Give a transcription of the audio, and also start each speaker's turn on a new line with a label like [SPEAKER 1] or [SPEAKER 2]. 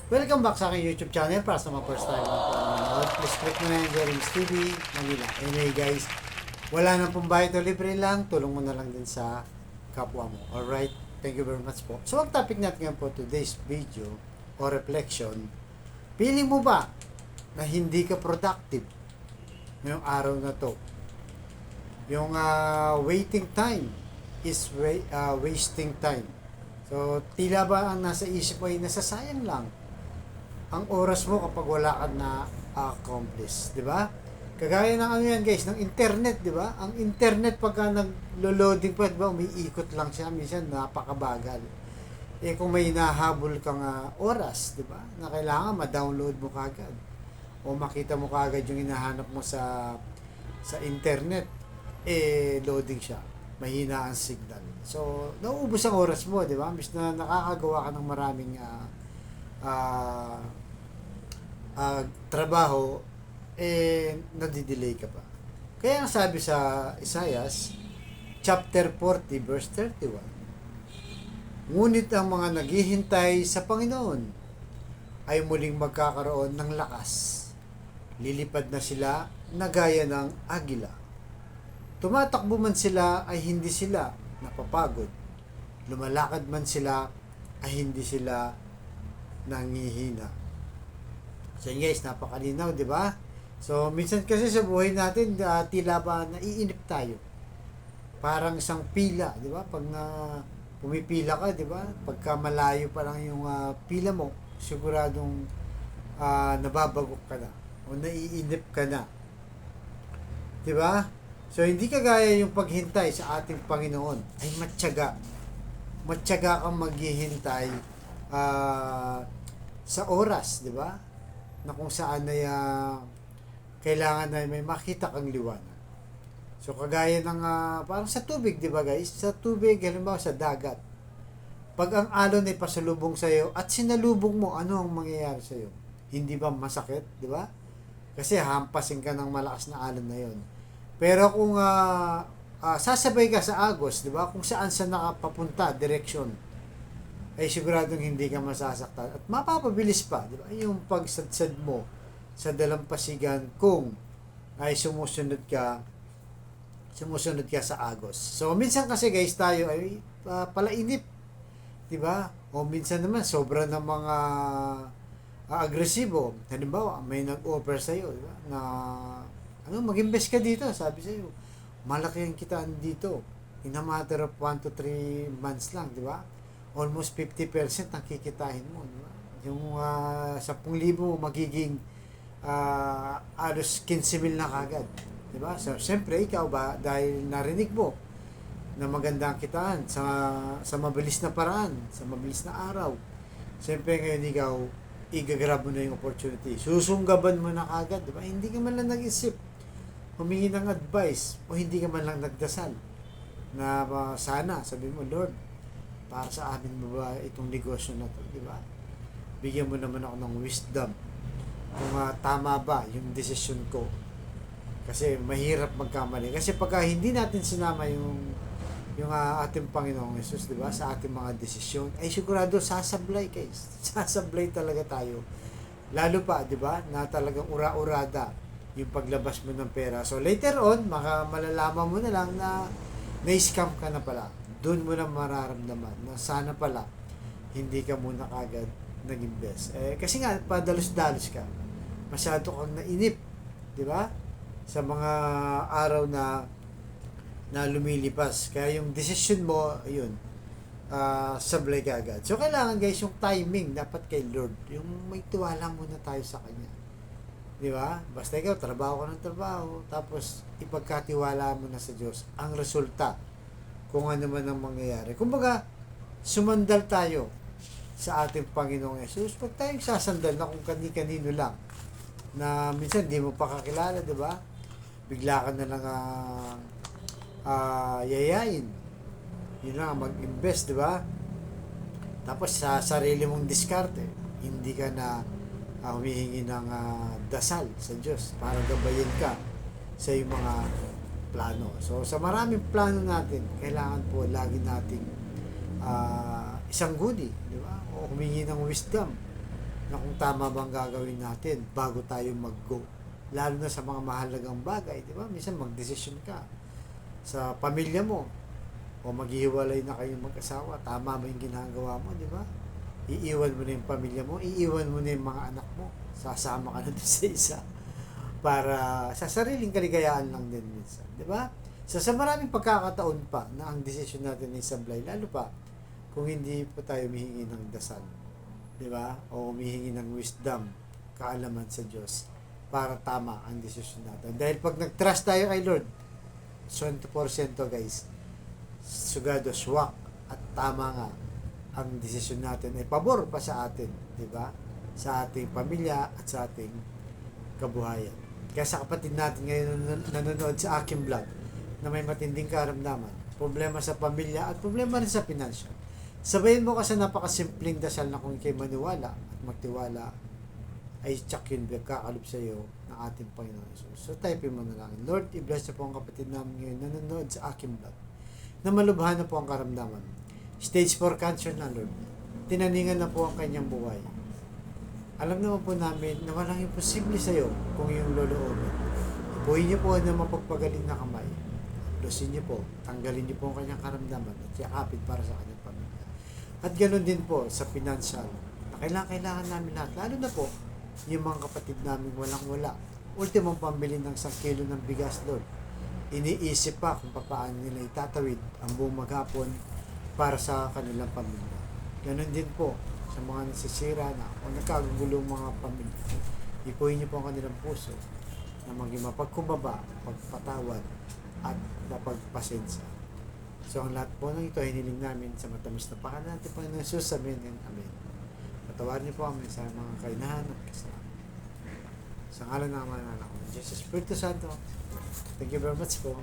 [SPEAKER 1] Welcome back sa aking YouTube channel. Para sa mga first time na po nanonood, please click mo na yung Jeremy's TV, Manila. Anyway guys, wala nang pong bayad o libre lang, tulong mo na lang din sa kapwa mo. Alright, thank you very much po. So ang topic natin ngayon po, today's video o reflection, feeling mo ba na hindi ka productive ngayong araw na to? Yung waiting time is wasting time. So, tila ba ang nasa isip mo ay nasasayang lang ang oras mo kapag wala ka na accomplish, di ba? Kagaya ng ano yan guys, ng internet, di ba? Ang internet pagka naglo-loading pa, di ba, umiikot lang siya, minsan napakabagal. Eh kung may nahabol kang oras, di ba, na kailangan ma-download mo kagad o makita mo kagad yung hinahanap mo sa internet, eh loading siya, mahina ang signal. So, nauubos ang oras mo, di ba? Imbis na nakakagawa ka ng maraming trabaho, eh nadidelay ka pa. Kaya ang sabi sa Isaias chapter 40 verse 31, ngunit ang mga naghihintay sa Panginoon ay muling magkakaroon ng lakas. Lilipad na sila na gaya ng agila. Tumatakbo man sila ay hindi sila napapagod. Lumalakad man sila ay hindi sila nangihina. So guys, napakalinaw, di ba? So minsan kasi sa buhay natin, tila ba naiinip tayo. Parang isang pila, di ba? Pag pumipila ka, di ba? Pagka malayo pa lang yung pila mo, siguradong nababagok ka na o naiinip ka na. Di ba? So hindi kagaya yung paghintay sa ating Panginoon ay matyaga. Matyaga kang maghihintay sa oras, di ba? Na kung saan ay kailangan na may makita kang liwanag. So kagaya ng parang sa tubig, di ba guys? Sa tubig, halimbawa sa dagat. Pag ang alon ay pasalubong sa iyo at sinalubong mo, ano ang mangyayari sa iyo? Hindi ba masakit, di ba? Kasi hampasin ka ng malakas na alon na yon. Pero kung sasabay ka sa agos, di ba? Kung saan sa nakapapunta, direksyon, ay siguradong hindi ka masasaktan at mapapabilis pa, di ba? Yung pagsadsad mo sa dalampasigan kung ay sumusunod ka sa agos. So minsan kasi guys, tayo ay palainip, di ba? O minsan naman sobra ng mga agresibo. Halimbawa, may nag-offer sa iyo, di ba? Na mag-invest ka dito, sabi sa iyo. Malaki ang kitaan dito. In a matter of 1 to 3 months lang, di ba? Almost 50% ang kikitain mo, di ba? Yung 10,000 magiging alos 15,000 na kagad, di ba? So, siyempre, ikaw ba, dahil narinig mo na maganda ang kitaan sa mabilis na paraan, sa mabilis na araw, siyempre ngayon ikaw, igagrab mo na yung opportunity. Susunggaban mo na kagad, di ba? Hindi ka man lang nag-isip, humingi ng advice, o hindi ka man lang nagdasal na sana, sabi mo, Lord, para sa amin mo ba itong negosyo na to, di ba? Bigyan mo naman ako ng wisdom kung tama ba yung desisyon ko. Kasi mahirap magkamali. Kasi pagka hindi natin sinama yung ating Panginoong Jesus, di ba, sa ating mga desisyon, ay sigurado sasablay guys. Sasablay talaga tayo. Lalo pa, di ba, na talagang ura-urada yung paglabas mo ng pera. So later on, malalaman mo na lang na na-scam ka na pala. Doon mo na mararamdaman na sana pala hindi ka muna kagad nag-invest. Kasi nga, padalos-dalos ka. Masyado kang nainip, di ba? Sa mga araw na lumilipas. Kaya yung decision mo, ayun, sablay ka agad. So, kailangan guys, yung timing, dapat kay Lord. Yung may tiwala muna tayo sa Kanya. Di ba? Basta ikaw, trabaho ka ng trabaho, tapos ipagkatiwala mo na sa Diyos. Ang resulta, kung ano man ang mangyayari. Kumbaga, sumandal tayo sa ating Panginoong Yesus. Pag tayong sasandal na kung kani-kanino lang, na minsan di mo pa kakilala, di ba? Bigla ka na lang yayain. Yun lang, mag-invest, di ba? Tapos sa sarili mong diskarte, hindi ka na humihingi ng dasal sa Diyos para gabayin ka sa iyong mga plano. So, sa maraming plano natin, kailangan po lagi nating isang guni, di ba? O humingi ng wisdom na kung tama bang gagawin natin bago tayo mag-go. Lalo na sa mga mahalagang bagay, di ba? Minsan magdesisyon ka sa pamilya mo o maghihiwalay na kayong mag-asawa. Tama ba yung ginagawa mo, di ba? Iiwan mo na yung pamilya mo, iiwan mo na yung mga anak mo. Sasama ka na doon sa isa para sa sariling kaligayahan lang din minsan, di ba? Sa maraming pagkakataon pa na ang desisyon natin ay sablay, lalo pa kung hindi po tayo humihingi ng dasal, di ba? O humihingi ng wisdom, kaalaman sa Diyos para tama ang desisyon natin. Dahil pag nag-trust tayo kay Lord, 100% guys, sugado, swak at tama nga ang desisyon natin ay pabor pa sa atin, di ba? Sa ating pamilya at sa ating kabuhayan. Kaya sa kapatid natin ngayon nanonood sa aking vlog na may matinding karamdaman, problema sa pamilya at problema rin sa financial, sabayin mo kasi napakasimpleng dasal na kung ikay maniwala at magtiwala ay tsak yun kakalub sa iyo ng ating Panginoon Jesus. So type mo na lang, Lord, i-bless na po ang kapatid namin ngayon nanonood sa aking vlog na malubhan na po ang karamdaman. Stage 4 cancer na, Lord. Tinaningan na po ang kanyang buhay. Alam naman po namin na walang imposible sa iyo kung yung loloobin. Ipuhin niyo po na mapagpagaling na kamay. Lusin niyo po, tanggalin niyo po ang kanyang karamdaman at yakapin para sa kanyang pamilya. At ganoon din po sa financial na kailangan namin lahat. Lalo na po yung mga kapatid namin walang-wala. Ultimong pambili ng 1 kilo ng bigas, Lord. Iniisip pa kung paano nila itatawid ang buong maghapon para sa kanilang pamilya. Ganon din po sa mga nasisira na o nagkagulong mga pamilya. Ipuhin niyo po ang kanilang puso na maging mapagkumbaba, pagpatawad at mapagpasensya. So ang lahat po ng ito hiniling namin sa matamis na pangalan natin Panginoon Jesus. Amen and amen. Patawarin niyo po kami sa mga kainahan at kasalanan. Sa ngalan ng Ama ng Anak ng Jesus Espiritu Santo. Thank you very much po.